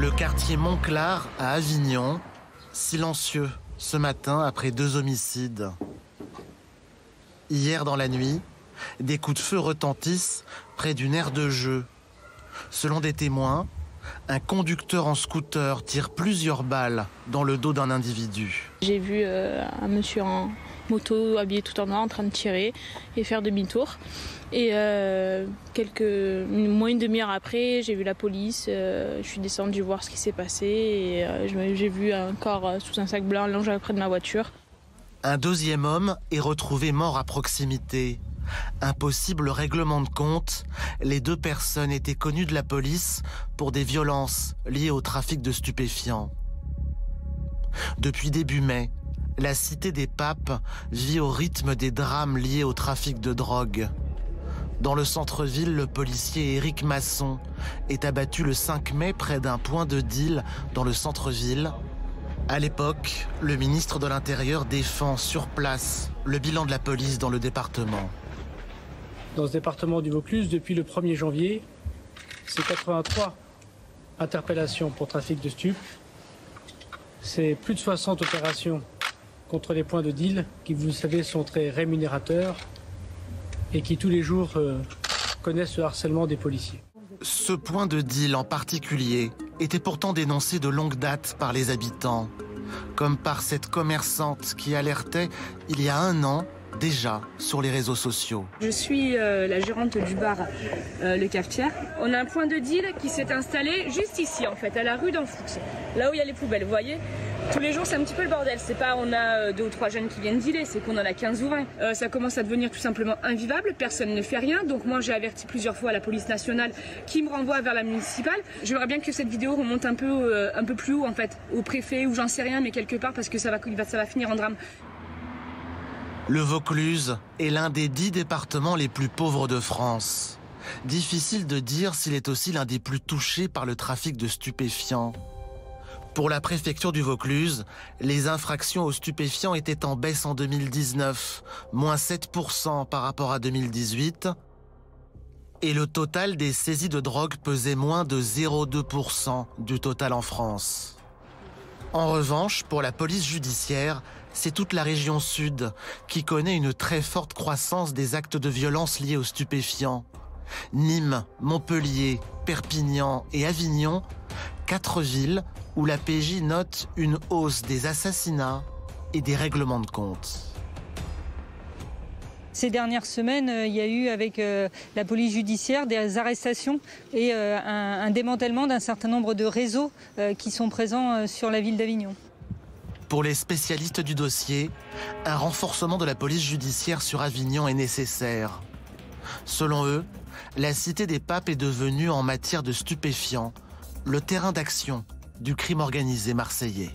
Le quartier Montclar à Avignon, silencieux ce matin après 2 homicides. Hier dans la nuit, des coups de feu retentissent près d'une aire de jeu. Selon des témoins, un conducteur en scooter tire plusieurs balles dans le dos d'un individu. J'ai vu un monsieur en moto habillé tout en noir en train de tirer et faire demi-tour. Et moins une demi-heure après, j'ai vu la police. Je suis descendue voir ce qui s'est passé et j'ai vu un corps sous un sac blanc allongé près de ma voiture. Un 2e homme est retrouvé mort à proximité. Un possible règlement de compte. Les 2 personnes étaient connues de la police pour des violences liées au trafic de stupéfiants. Depuis début mai, la cité des Papes vit au rythme des drames liés au trafic de drogue. Dans le centre-ville, le policier Éric Masson est abattu le 5 mai près d'un point de deal dans le centre-ville. À l'époque, le ministre de l'Intérieur défend sur place le bilan de la police dans le département. Dans ce département du Vaucluse, depuis le 1er janvier, c'est 83 interpellations pour trafic de stupes. C'est plus de 60 opérations contre les points de deal qui, vous le savez, sont très rémunérateurs et qui tous les jours connaissent le harcèlement des policiers. Ce point de deal en particulier était pourtant dénoncé de longue date par les habitants, comme par cette commerçante qui alertait il y a 1 an déjà sur les réseaux sociaux. Je suis la gérante du bar Le Cafetière. On a un point de deal qui s'est installé juste ici en fait, à la rue d'en Foot, là où il y a les poubelles, vous voyez. Tous les jours c'est un petit peu le bordel, c'est pas on a 2 ou 3 jeunes qui viennent dealer, c'est qu'on en a 15 ou 20. Ça commence à devenir tout simplement invivable, personne ne fait rien, donc moi j'ai averti plusieurs fois la police nationale qui me renvoie vers la municipale. J'aimerais bien que cette vidéo remonte un peu plus haut en fait, au préfet ou j'en sais rien, mais quelque part parce que ça va finir en drame. Le Vaucluse est l'un des 10 départements les plus pauvres de France. Difficile de dire s'il est aussi l'un des plus touchés par le trafic de stupéfiants. Pour la préfecture du Vaucluse, les infractions aux stupéfiants étaient en baisse en 2019, moins 7% par rapport à 2018. Et le total des saisies de drogue pesait moins de 0,2% du total en France. En revanche, pour la police judiciaire, c'est toute la région sud qui connaît une très forte croissance des actes de violence liés aux stupéfiants. Nîmes, Montpellier, Perpignan et Avignon, 4 villes où la PJ note une hausse des assassinats et des règlements de compte. Ces dernières semaines, il y a eu avec la police judiciaire des arrestations et un démantèlement d'un certain nombre de réseaux qui sont présents sur la ville d'Avignon. Pour les spécialistes du dossier, un renforcement de la police judiciaire sur Avignon est nécessaire. Selon eux, la cité des Papes est devenue, en matière de stupéfiants, le terrain d'action du crime organisé marseillais.